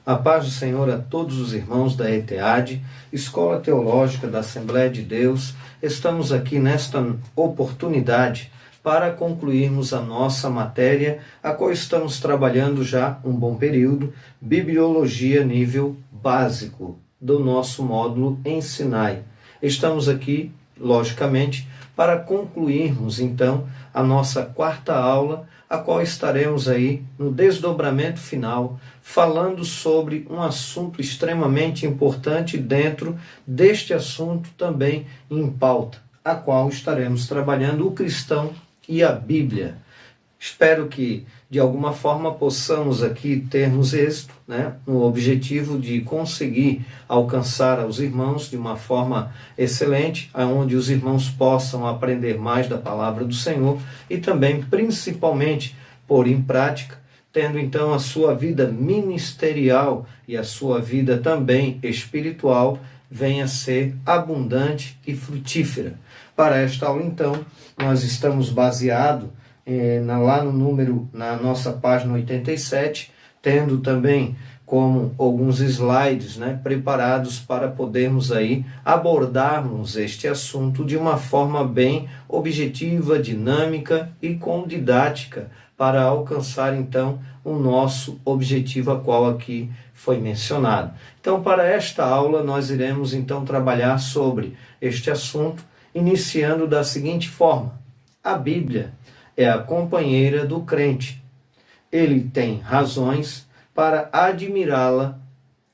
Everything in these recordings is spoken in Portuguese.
A paz do Senhor a todos os irmãos da ETEAD, Escola Teológica da Assembleia de Deus. Estamos aqui nesta oportunidade para concluirmos a nossa matéria, a qual estamos trabalhando já um bom período, Bibliologia nível básico, do nosso módulo Ensinai. Estamos aqui, logicamente, para concluirmos então a nossa quarta aula, a qual estaremos aí no desdobramento final, falando sobre um assunto extremamente importante dentro deste assunto também em pauta, a qual estaremos trabalhando o cristão e a Bíblia. Espero que, de alguma forma, possamos aqui termos êxito, no objetivo de conseguir alcançar aos irmãos de uma forma excelente, onde os irmãos possam aprender mais da palavra do Senhor e também, principalmente, pôr em prática, tendo então a sua vida ministerial e a sua vida também espiritual venha a ser abundante e frutífera. Para esta aula, então, nós estamos baseados lá no número, na nossa página 87, tendo também como alguns slides preparados para podermos aí abordarmos este assunto de uma forma bem objetiva, dinâmica e com didática, para alcançar então o nosso objetivo, a qual aqui foi mencionado. Então, para esta aula, nós iremos então trabalhar sobre este assunto, iniciando da seguinte forma: a Bíblia é a companheira do crente. Ele tem razões para admirá-la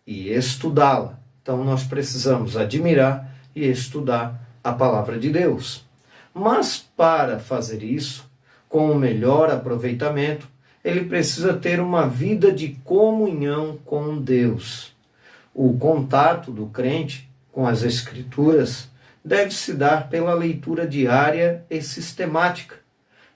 e estudá-la. Então, nós precisamos admirar e estudar a palavra de Deus. Mas, para fazer isso, com o melhor aproveitamento, ele precisa ter uma vida de comunhão com Deus. O contato do crente com as Escrituras deve se dar pela leitura diária e sistemática,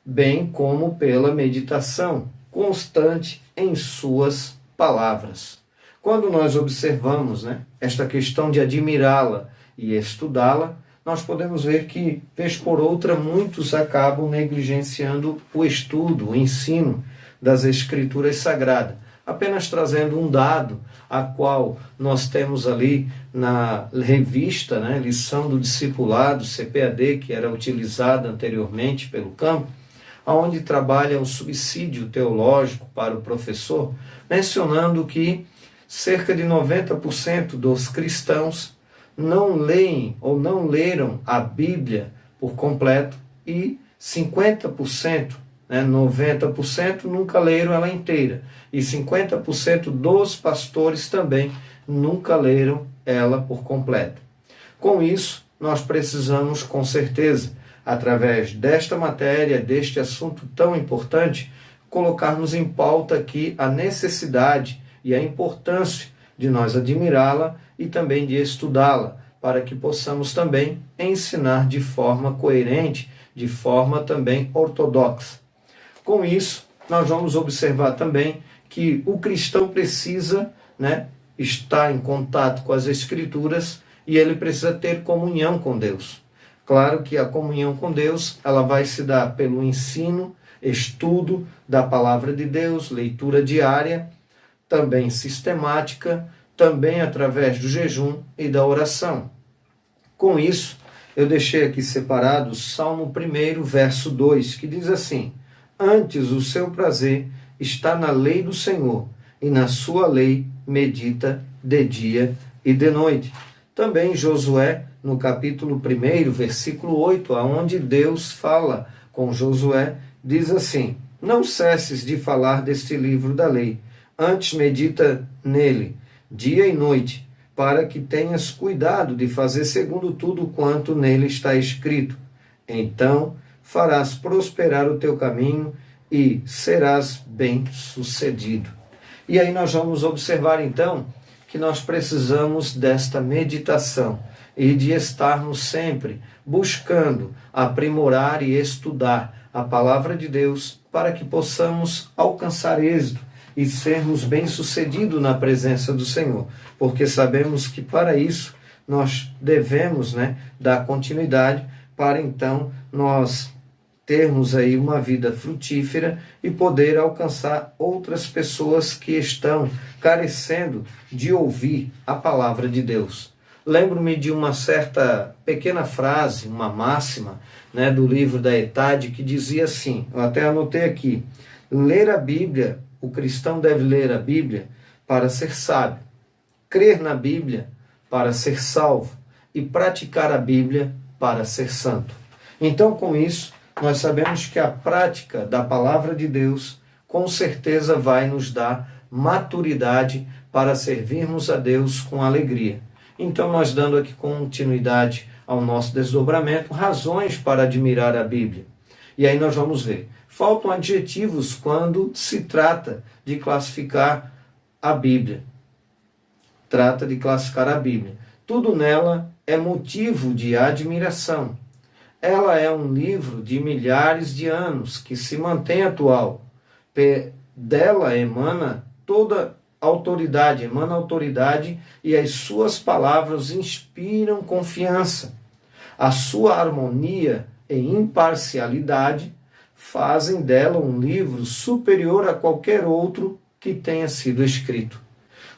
bem como pela meditação constante em suas palavras. Quando nós observamos esta questão de admirá-la e estudá-la, nós podemos ver que, vez por outra, muitos acabam negligenciando o estudo, o ensino das Escrituras Sagradas, apenas trazendo um dado, a qual nós temos ali na revista, Lição do Discipulado, CPAD, que era utilizada anteriormente pelo campo, onde trabalha o subsídio teológico para o professor, mencionando que cerca de 90% dos cristãos não leem ou não leram a Bíblia por completo e 50%, 90% nunca leram ela inteira e 50% dos pastores também nunca leram ela por completo. Com isso, nós precisamos, com certeza, através desta matéria, deste assunto tão importante, colocarmos em pauta aqui a necessidade e a importância de nós admirá-la e também de estudá-la, para que possamos também ensinar de forma coerente, de forma também ortodoxa. Com isso, nós vamos observar também que o cristão precisa estar em contato com as Escrituras e ele precisa ter comunhão com Deus. Claro que a comunhão com Deus, ela vai se dar pelo ensino, estudo da palavra de Deus, leitura diária, também sistemática, também através do jejum e da oração. Com isso, eu deixei aqui separado o Salmo 1, verso 2, que diz assim: antes o seu prazer está na lei do Senhor, e na sua lei medita de dia e de noite. Também Josué, no capítulo 1, versículo 8, onde Deus fala com Josué, diz assim: não cesses de falar deste livro da lei, antes medita nele, dia e noite, para que tenhas cuidado de fazer segundo tudo quanto nele está escrito. Então farás prosperar o teu caminho e serás bem-sucedido. E aí nós vamos observar então que nós precisamos desta meditação e de estarmos sempre buscando aprimorar e estudar a palavra de Deus para que possamos alcançar êxito e sermos bem-sucedidos na presença do Senhor, porque sabemos que para isso nós devemos dar continuidade para então nós termos aí uma vida frutífera e poder alcançar outras pessoas que estão carecendo de ouvir a palavra de Deus. Lembro-me de uma certa pequena frase, uma máxima, do livro da Etade, que dizia assim, eu até anotei aqui: ler a Bíblia, o cristão deve ler a Bíblia para ser sábio, crer na Bíblia para ser salvo e praticar a Bíblia para ser santo. Então, com isso, nós sabemos que a prática da palavra de Deus com certeza vai nos dar maturidade para servirmos a Deus com alegria. Então, nós dando aqui continuidade ao nosso desdobramento, razões para admirar a Bíblia. E aí nós vamos ver. Faltam adjetivos quando se trata de classificar a Bíblia. Trata de classificar a Bíblia. Tudo nela é motivo de admiração. Ela é um livro de milhares de anos que se mantém atual. Dela emana toda autoridade, e as suas palavras inspiram confiança. A sua harmonia e imparcialidade fazem dela um livro superior a qualquer outro que tenha sido escrito.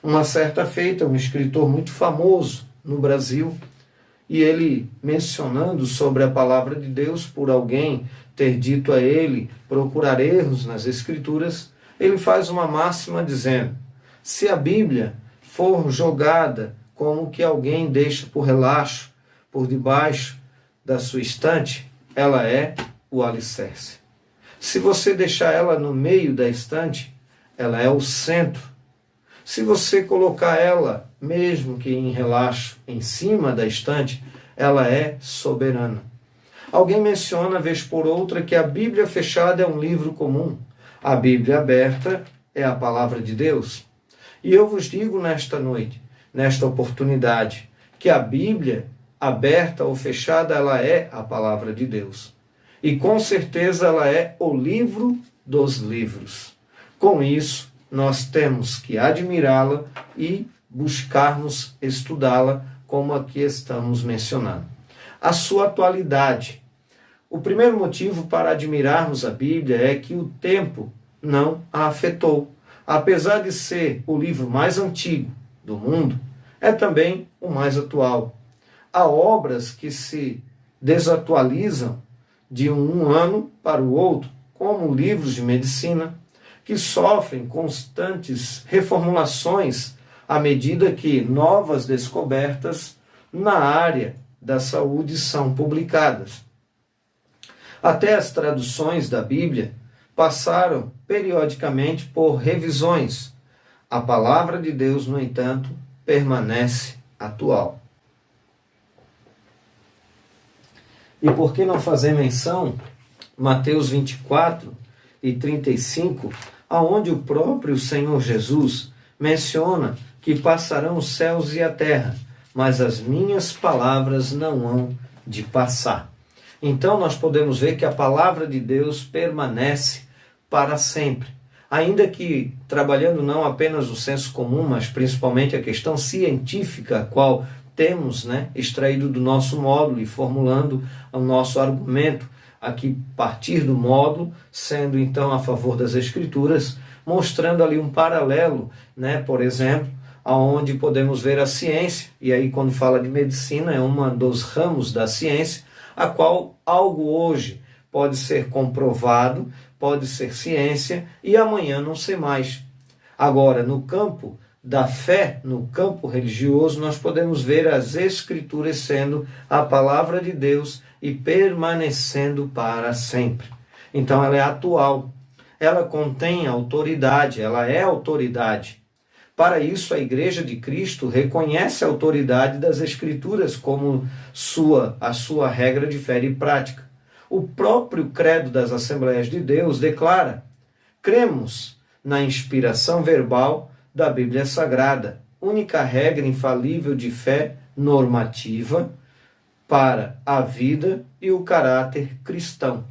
Uma certa feita, um escritor muito famoso no Brasil, e ele mencionando sobre a palavra de Deus por alguém ter dito a ele procurar erros nas Escrituras, ele faz uma máxima dizendo: se a Bíblia for jogada como que alguém deixa por relaxo, por debaixo da sua estante, ela é o alicerce. Se você deixar ela no meio da estante, ela é o centro. Se você colocar ela, mesmo que em relaxo, em cima da estante, ela é soberana. Alguém menciona, vez por outra, que a Bíblia fechada é um livro comum. A Bíblia aberta é a palavra de Deus. E eu vos digo nesta noite, nesta oportunidade, que a Bíblia, aberta ou fechada, ela é a palavra de Deus. E com certeza ela é o livro dos livros. Com isso, nós temos que admirá-la e buscarmos estudá-la, como aqui estamos mencionando. A sua atualidade. O primeiro motivo para admirarmos a Bíblia é que o tempo não a afetou. Apesar de ser o livro mais antigo do mundo, é também o mais atual. Há obras que se desatualizam de um ano para o outro, como livros de medicina, que sofrem constantes reformulações à medida que novas descobertas na área da saúde são publicadas. Até as traduções da Bíblia passaram periodicamente por revisões. A palavra de Deus, no entanto, permanece atual. E por que não fazer menção, Mateus 24 e 35, aonde o próprio Senhor Jesus menciona que passarão os céus e a terra, mas as minhas palavras não hão de passar. Então nós podemos ver que a palavra de Deus permanece para sempre. Ainda que trabalhando não apenas o senso comum, mas principalmente a questão científica, a qual temos extraído do nosso módulo e formulando o nosso argumento aqui a partir do módulo, sendo então a favor das Escrituras, mostrando ali um paralelo, por exemplo, aonde podemos ver a ciência, e aí quando fala de medicina é uma dos ramos da ciência, a qual algo hoje pode ser comprovado, pode ser ciência, e amanhã não ser mais. Agora, no campo da fé, no campo religioso, nós podemos ver as Escrituras sendo a palavra de Deus e permanecendo para sempre. Então ela é atual, ela contém autoridade, ela é autoridade. Para isso, a Igreja de Cristo reconhece a autoridade das Escrituras como a sua regra de fé e prática. O próprio credo das Assembleias de Deus declara: cremos na inspiração verbal da Bíblia Sagrada, única regra infalível de fé normativa para a vida e o caráter cristão.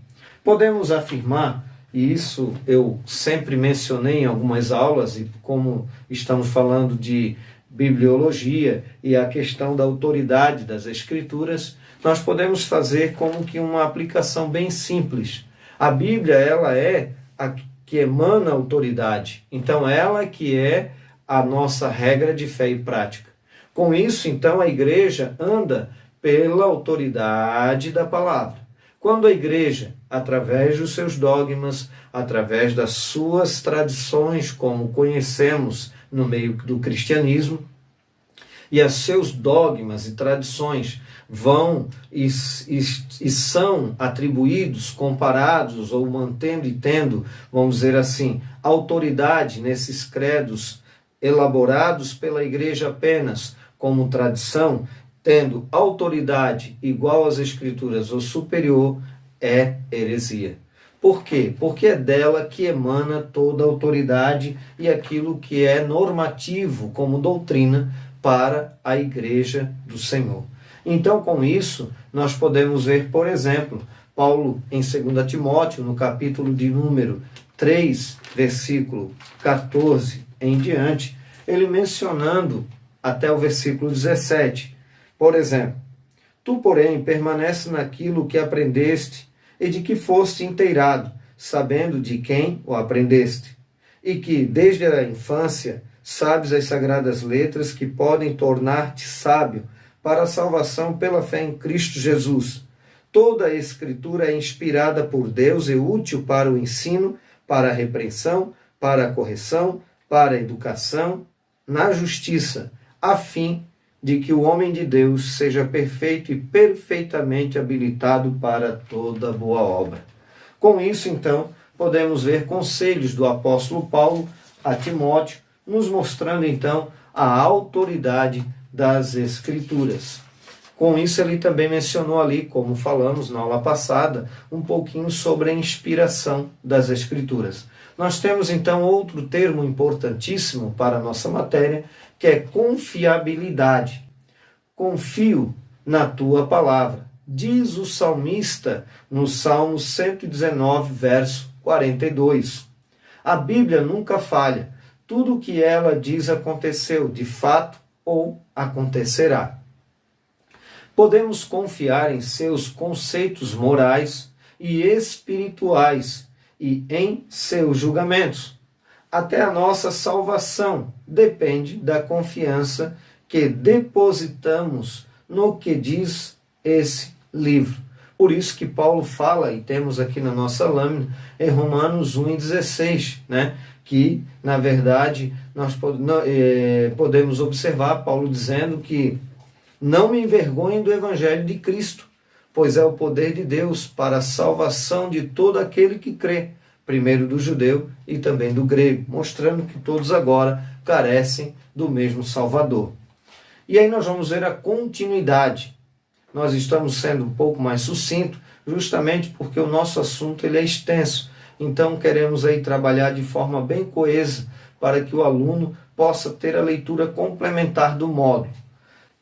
Podemos afirmar, e isso eu sempre mencionei em algumas aulas, e como estamos falando de bibliologia e a questão da autoridade das Escrituras, nós podemos fazer como que uma aplicação bem simples A Bíblia, ela é a que emana autoridade. Então, ela que é a nossa regra de fé e prática. Com isso, então, a igreja anda pela autoridade da palavra. Quando a igreja, através dos seus dogmas, através das suas tradições, como conhecemos no meio do cristianismo, e os seus dogmas e tradições vão e são atribuídos, comparados ou mantendo e tendo, vamos dizer assim, autoridade nesses credos elaborados pela igreja apenas como tradição, tendo autoridade igual às escrituras ou superior, é heresia. Por quê? Porque é dela que emana toda a autoridade e aquilo que é normativo como doutrina para a igreja do Senhor. Então, com isso, nós podemos ver, por exemplo, Paulo em 2 Timóteo, no capítulo de número 3, versículo 14 em diante, ele mencionando até o versículo 17. Por exemplo, tu, porém, permanece naquilo que aprendeste e de que foste inteirado, sabendo de quem o aprendeste, e que, desde a infância, sabes as sagradas letras que podem tornar-te sábio para a salvação pela fé em Cristo Jesus. Toda a Escritura é inspirada por Deus e útil para o ensino, para a repreensão, para a correção, para a educação, na justiça, a fim de que o homem de Deus seja perfeito e perfeitamente habilitado para toda boa obra. Com isso, então, podemos ver conselhos do apóstolo Paulo a Timóteo, nos mostrando, então, a autoridade das Escrituras. Com isso, ele também mencionou ali, como falamos na aula passada, um pouquinho sobre a inspiração das Escrituras. Nós temos, então, outro termo importantíssimo para a nossa matéria, que é confiabilidade. Confio na tua palavra, diz o salmista no Salmo 119, verso 42. A Bíblia nunca falha. Tudo o que ela diz aconteceu, de fato, ou acontecerá. Podemos confiar em seus conceitos morais e espirituais e em seus julgamentos. Até a nossa salvação depende da confiança que depositamos no que diz esse livro. Por isso que Paulo fala, e temos aqui na nossa lâmina, em Romanos 1,16, né? Que, na verdade, nós podemos observar Paulo dizendo que não me envergonhem do Evangelho de Cristo, pois é o poder de Deus para a salvação de todo aquele que crê, primeiro do judeu e também do grego, mostrando que todos agora carecem do mesmo Salvador. E aí nós vamos ver a continuidade. Nós estamos sendo um pouco mais sucinto, justamente porque o nosso assunto ele é extenso. Então queremos aí trabalhar de forma bem coesa para que o aluno possa ter a leitura complementar do módulo.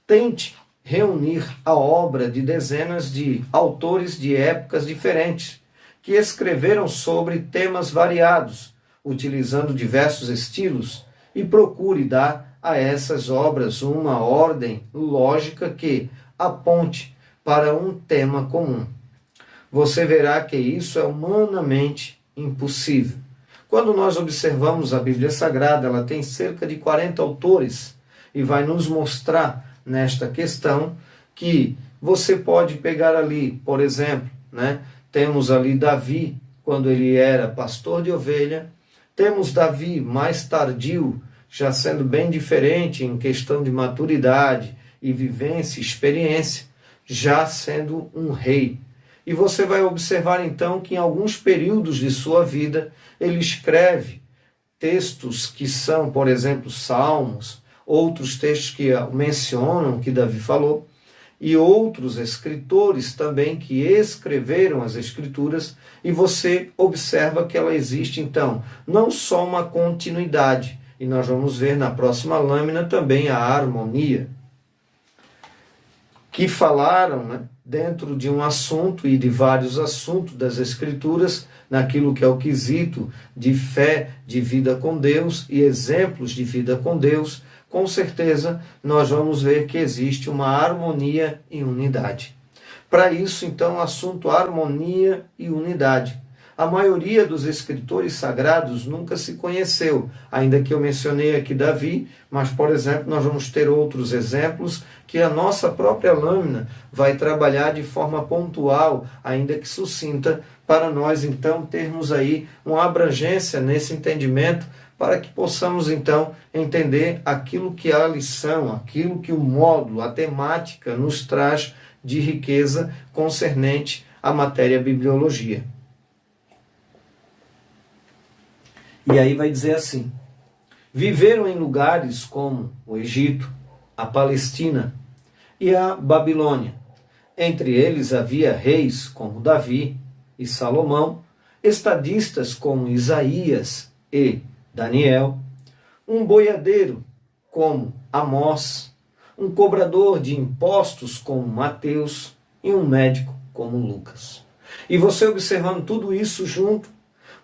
Tente reunir a obra de dezenas de autores de épocas diferentes, que escreveram sobre temas variados, utilizando diversos estilos, e procure dar a essas obras uma ordem lógica que aponte para um tema comum. Você verá que isso é humanamente impossível. Quando nós observamos a Bíblia Sagrada, ela tem cerca de 40 autores e vai nos mostrar nesta questão que você pode pegar ali, por exemplo, né? Temos ali Davi, quando ele era pastor de ovelha, temos Davi mais tardio, já sendo bem diferente em questão de maturidade e vivência, experiência, já sendo um rei. E você vai observar então que em alguns períodos de sua vida ele escreve textos que são, por exemplo, salmos, outros textos que mencionam que Davi falou, e outros escritores também que escreveram as escrituras, e você observa que ela existe então não só uma continuidade, e nós vamos ver na próxima lâmina também a harmonia, que falaram, né, dentro de um assunto e de vários assuntos das Escrituras, naquilo que é o quesito de fé, de vida com Deus e exemplos de vida com Deus, com certeza nós vamos ver que existe uma harmonia e unidade. Para isso, então, o assunto harmonia e unidade. A maioria dos escritores sagrados nunca se conheceu, ainda que eu mencionei aqui Davi, mas, por exemplo, nós vamos ter outros exemplos que a nossa própria lâmina vai trabalhar de forma pontual, ainda que sucinta, para nós, então, termos aí uma abrangência nesse entendimento, para que possamos, então, entender aquilo que a lição, aquilo que o módulo, a temática nos traz de riqueza concernente à matéria bibliologia. E aí vai dizer assim: viveram em lugares como o Egito, a Palestina e a Babilônia. Entre eles havia reis como Davi e Salomão, estadistas como Isaías e Daniel, um boiadeiro como Amós, um cobrador de impostos como Mateus e um médico como Lucas. E você observando tudo isso junto,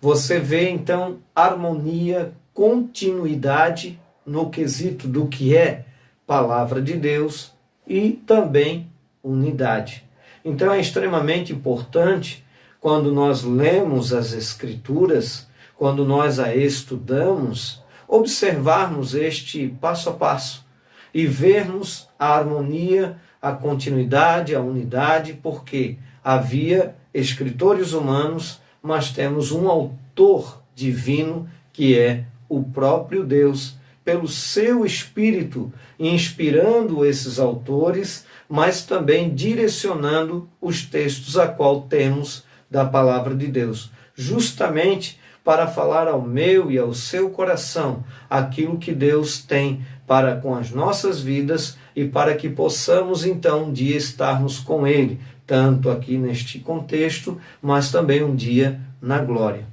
você vê então harmonia, continuidade no quesito do que é palavra de Deus e também unidade. Então é extremamente importante quando nós lemos as Escrituras, quando nós a estudamos, observarmos este passo a passo e vermos a harmonia, a continuidade, a unidade, porque havia escritores humanos, mas temos um autor divino que é o próprio Deus, pelo seu Espírito, inspirando esses autores, mas também direcionando os textos a qual temos da palavra de Deus, justamente para falar ao meu e ao seu coração aquilo que Deus tem para com as nossas vidas e para que possamos então um dia estarmos com Ele, tanto aqui neste contexto, mas também um dia na glória.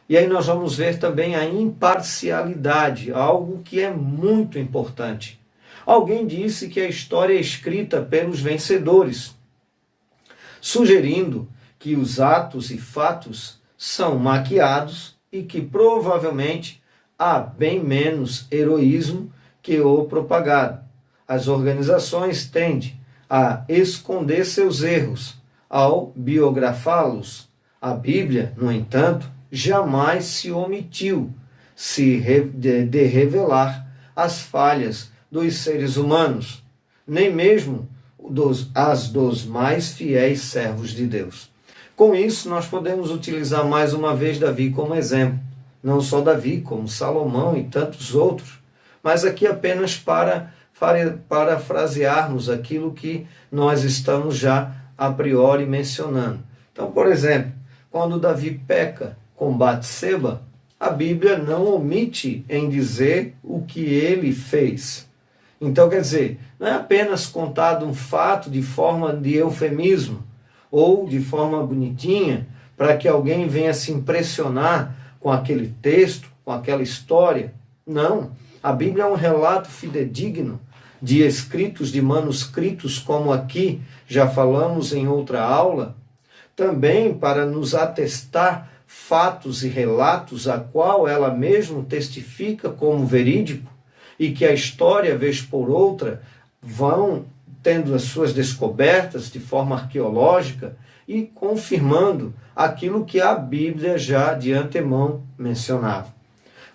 E aí nós vamos ver também a imparcialidade, algo que é muito importante. Alguém disse que a história é escrita pelos vencedores, sugerindo que os atos e fatos são maquiados e que provavelmente há bem menos heroísmo que o propagado. As organizações tendem a esconder seus erros ao biografá-los. A Bíblia, no entanto, jamais se omitiu de revelar as falhas dos seres humanos, nem mesmo as dos mais fiéis servos de Deus. Com isso, nós podemos utilizar mais uma vez Davi como exemplo. Não só Davi, como Salomão e tantos outros, mas aqui apenas para parafrasearmos aquilo que nós estamos já a priori mencionando. Então, por exemplo, quando Davi peca com Batseba, a Bíblia não omite em dizer o que ele fez. Então, quer dizer, não é apenas contado um fato de forma de eufemismo ou de forma bonitinha para que alguém venha se impressionar com aquele texto, com aquela história. Não, a Bíblia é um relato fidedigno de escritos, de manuscritos, como aqui já falamos em outra aula, também para nos atestar fatos e relatos a qual ela mesma testifica como verídico e que a história, vez por outra, vão tendo as suas descobertas de forma arqueológica e confirmando aquilo que a Bíblia já de antemão mencionava.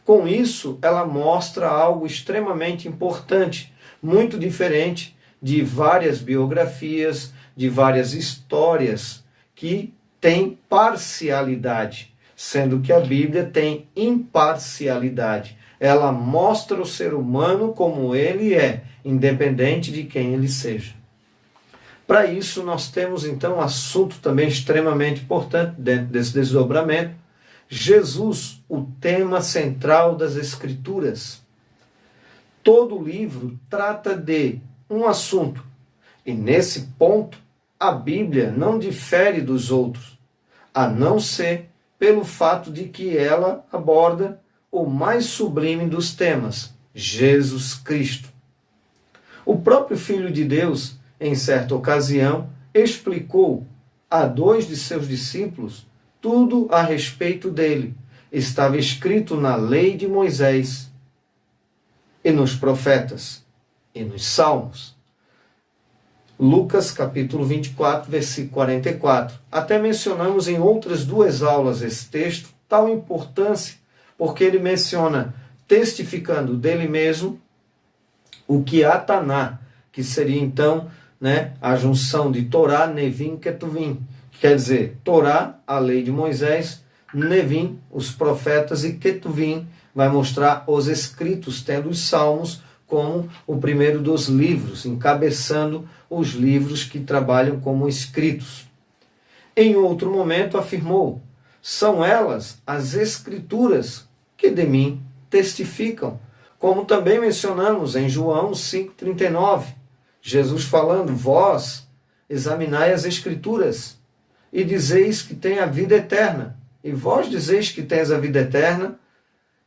Com isso, ela mostra algo extremamente importante, muito diferente de várias biografias, de várias histórias que têm parcialidade, sendo que a Bíblia tem imparcialidade. Ela mostra o ser humano como ele é, independente de quem ele seja. Para isso, nós temos então um assunto também extremamente importante dentro desse desdobramento: Jesus, o tema central das Escrituras. Todo o livro trata de um assunto, e nesse ponto a Bíblia não difere dos outros, a não ser pelo fato de que ela aborda o mais sublime dos temas, Jesus Cristo. O próprio Filho de Deus, em certa ocasião, explicou a 2 de seus discípulos tudo a respeito dele. Estava escrito na lei de Moisés, e nos profetas, e nos salmos. Lucas capítulo 24, versículo 44. Até mencionamos em outras duas aulas esse texto, tal importância, porque ele menciona, testificando dele mesmo, o que Ataná, que seria então, a junção de Torá, Nevim, Ketuvim, que quer dizer, Torá, a lei de Moisés, Nevim, os profetas, e Ketuvim vai mostrar os escritos, tendo os salmos como o primeiro dos livros, encabeçando os livros que trabalham como escritos. Em outro momento afirmou, são elas as escrituras que de mim testificam, como também mencionamos em João 5,39, Jesus falando, vós examinai as escrituras e dizeis que tem a vida eterna, e vós dizeis que tens a vida eterna,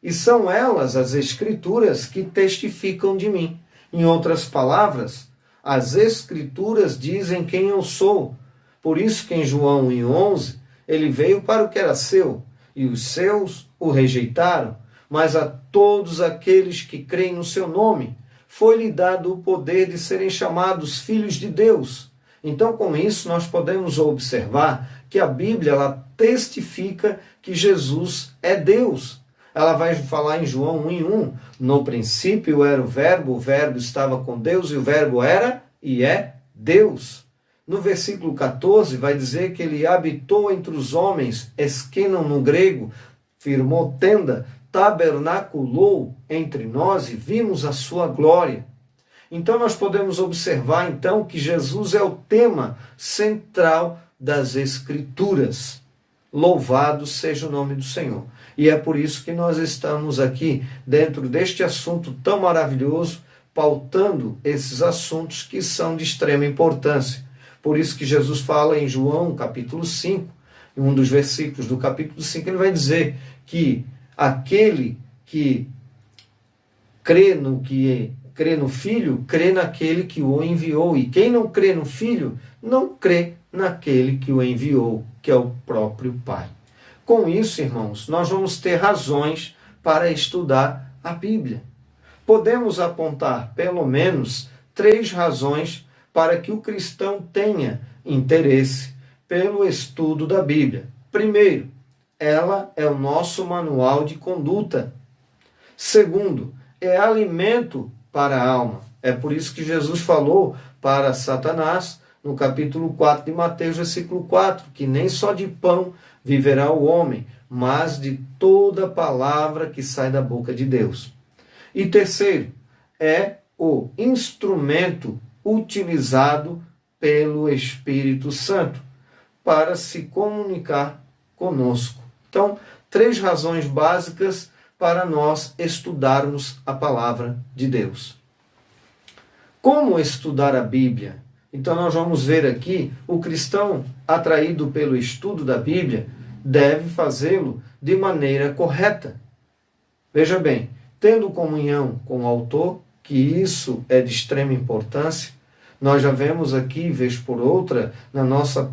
e são elas as escrituras que testificam de mim. Em outras palavras, as escrituras dizem quem eu sou. Por isso que em João 1,11, ele veio para o que era seu, e os seus o rejeitaram, mas a todos aqueles que creem no seu nome, foi-lhe dado o poder de serem chamados filhos de Deus. Então, com isso, nós podemos observar que a Bíblia ela testifica que Jesus é Deus. Ela vai falar em João 1,1, no princípio era o verbo estava com Deus e o verbo era e é Deus. No versículo 14 vai dizer que ele habitou entre os homens, eskenon no grego, firmou tenda, tabernaculou entre nós e vimos a sua glória. Então nós podemos observar então que Jesus é o tema central das Escrituras. Louvado seja o nome do Senhor. E é por isso que nós estamos aqui, dentro deste assunto tão maravilhoso, pautando esses assuntos que são de extrema importância. Por isso que Jesus fala em João, capítulo 5, em um dos versículos do capítulo 5, ele vai dizer que aquele que crê no Filho, crê naquele que o enviou. E quem não crê no Filho, não crê naquele que o enviou, que é o próprio Pai. Com isso, irmãos, nós vamos ter razões para estudar a Bíblia. Podemos apontar pelo menos 3 razões para que o cristão tenha interesse pelo estudo da Bíblia. Primeiro, ela é o nosso manual de conduta. Segundo, é alimento para a alma. É por isso que Jesus falou para Satanás, no capítulo 4 de Mateus, versículo 4, que nem só de pão viverá o homem, mas de toda palavra que sai da boca de Deus. E terceiro, é o instrumento utilizado pelo Espírito Santo para se comunicar conosco. Então, 3 razões básicas para nós estudarmos a palavra de Deus. Como estudar a Bíblia? Então nós vamos ver aqui, o cristão atraído pelo estudo da Bíblia deve fazê-lo de maneira correta. Veja bem, tendo comunhão com o autor, que isso é de extrema importância, nós já vemos aqui, vez por outra, no nosso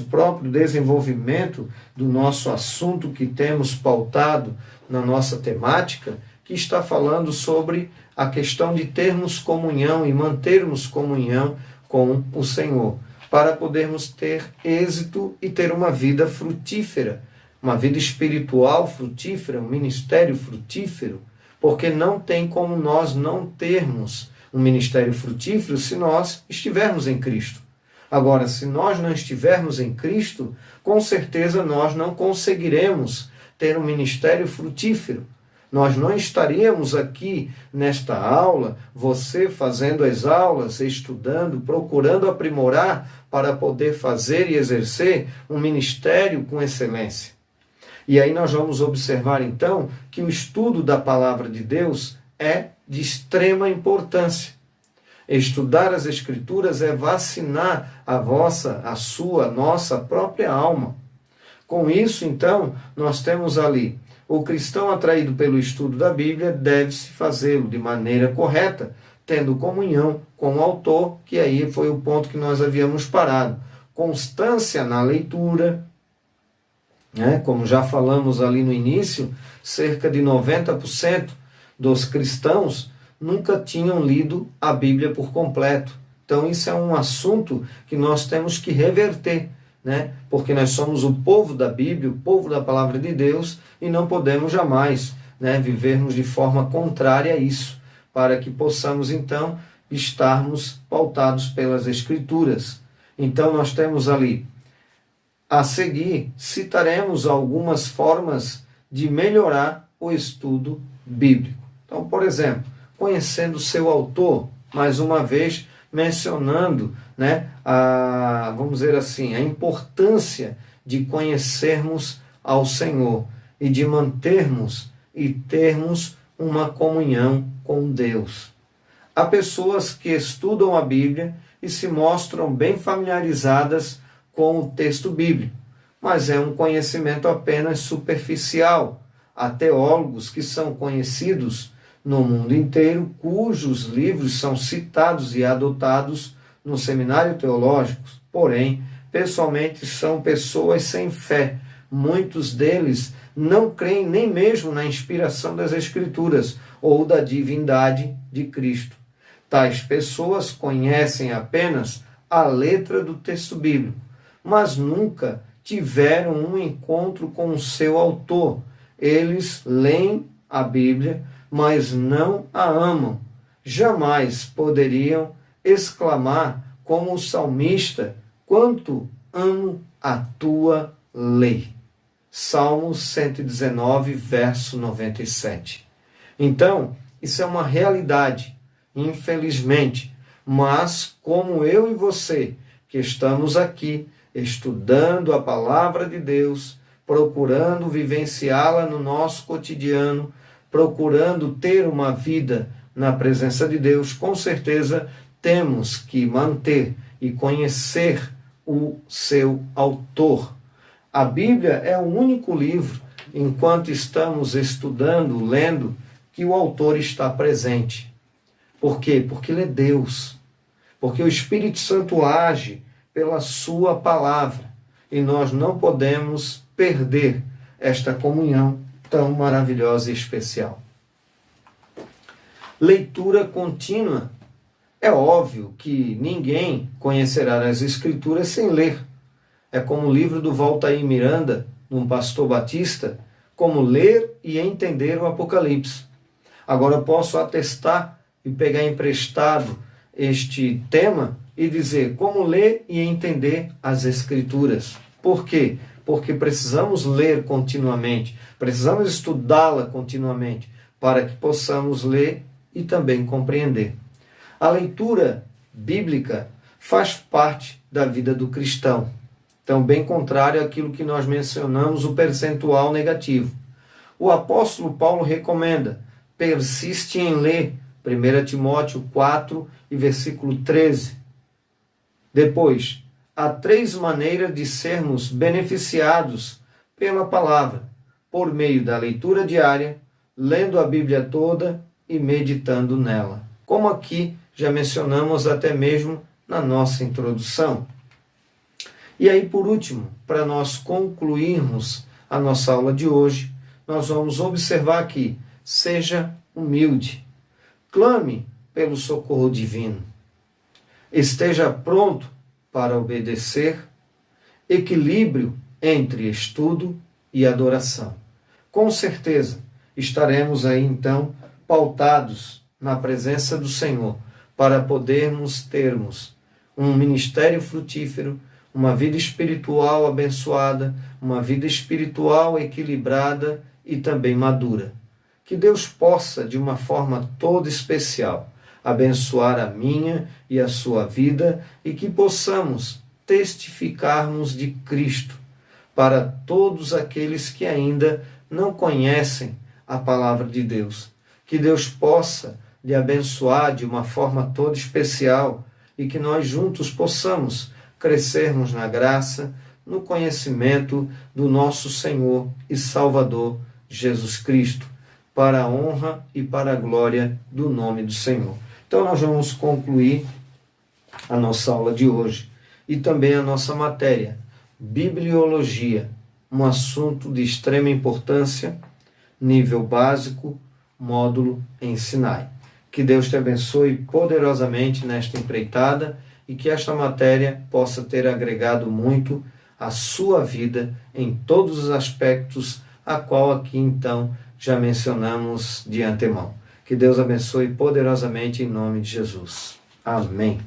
próprio desenvolvimento do nosso assunto que temos pautado na nossa temática, que está falando sobre a questão de termos comunhão e mantermos comunhão com o Senhor, para podermos ter êxito e ter uma vida frutífera, uma vida espiritual frutífera, um ministério frutífero, porque não tem como nós não termos um ministério frutífero se nós estivermos em Cristo. Agora, se nós não estivermos em Cristo, com certeza nós não conseguiremos ter um ministério frutífero. Nós não estaríamos aqui nesta aula, você fazendo as aulas, estudando, procurando aprimorar para poder fazer e exercer um ministério com excelência. E aí nós vamos observar então que o estudo da palavra de Deus é de extrema importância. Estudar as Escrituras é vacinar a nossa própria alma. Com isso, então, nós temos ali o cristão atraído pelo estudo da Bíblia deve-se fazê-lo de maneira correta, tendo comunhão com o autor, que aí foi o ponto que nós havíamos parado. Constância na leitura, como já falamos ali no início, cerca de 90% dos cristãos nunca tinham lido a Bíblia por completo. Então isso é um assunto que nós temos que reverter, né? Porque nós somos o povo da Bíblia, o povo da palavra de Deus, e não podemos jamais, né, vivermos de forma contrária a isso, para que possamos então estarmos pautados pelas Escrituras. Então nós temos ali, a seguir, citaremos algumas formas de melhorar o estudo bíblico. Então, por exemplo, conhecendo seu autor, mais uma vez mencionando, né, vamos dizer assim, a importância de conhecermos ao Senhor e de mantermos e termos uma comunhão com Deus. Há pessoas que estudam a Bíblia e se mostram bem familiarizadas com o texto bíblico, mas é um conhecimento apenas superficial. Há teólogos que são conhecidos no mundo inteiro, cujos livros são citados e adotados no seminário teológico, porém, pessoalmente são pessoas sem fé. Muitos deles não creem nem mesmo na inspiração das Escrituras ou da divindade de Cristo. Tais pessoas conhecem apenas a letra do texto bíblico, mas nunca tiveram um encontro com o seu autor. Eles leem a Bíblia, mas não a amam. Jamais poderiam exclamar como o salmista: quanto amo a tua lei. Salmo 119, verso 97. Então, isso é uma realidade, infelizmente, mas como eu e você, que estamos aqui estudando a palavra de Deus, procurando vivenciá-la no nosso cotidiano, procurando ter uma vida na presença de Deus, com certeza temos que manter e conhecer o seu autor. A Bíblia é o único livro, enquanto estamos estudando, lendo, que o autor está presente. Por quê? Porque ele é Deus. Porque o Espírito Santo age pela sua palavra. E nós não podemos perder esta comunhão tão maravilhosa e especial. Leitura contínua. É óbvio que ninguém conhecerá as Escrituras sem ler. É como o livro do Valtair Miranda, um pastor batista, como ler e entender o Apocalipse. Agora posso atestar e pegar emprestado este tema e dizer como ler e entender as Escrituras. Por quê? Porque precisamos ler continuamente, precisamos estudá-la continuamente, para que possamos ler e também compreender. A leitura bíblica faz parte da vida do cristão. Então, bem contrário àquilo que nós mencionamos, o percentual negativo. O apóstolo Paulo recomenda: persiste em ler, 1 Timóteo 4 e versículo 13. Depois, há 3 maneiras de sermos beneficiados pela palavra: por meio da leitura diária, lendo a Bíblia toda e meditando nela. Como aqui já mencionamos até mesmo na nossa introdução. E aí, por último, para nós concluirmos a nossa aula de hoje, nós vamos observar aqui: seja humilde, clame pelo socorro divino, esteja pronto para obedecer, equilíbrio entre estudo e adoração. Com certeza estaremos aí então pautados na presença do Senhor para podermos termos um ministério frutífero, uma vida espiritual abençoada, uma vida espiritual equilibrada e também madura. Que Deus possa, de uma forma toda especial, abençoar a minha e a sua vida e que possamos testificarmos de Cristo para todos aqueles que ainda não conhecem a palavra de Deus. Que Deus possa lhe abençoar de uma forma toda especial e que nós juntos possamos crescermos na graça, no conhecimento do nosso Senhor e Salvador Jesus Cristo, para a honra e para a glória do nome do Senhor. Então nós vamos concluir a nossa aula de hoje e também a nossa matéria, Bibliologia, um assunto de extrema importância, nível básico, módulo Ensinai. Que Deus te abençoe poderosamente nesta empreitada e que esta matéria possa ter agregado muito à sua vida em todos os aspectos, a qual aqui então já mencionamos de antemão. Que Deus abençoe poderosamente em nome de Jesus. Amém.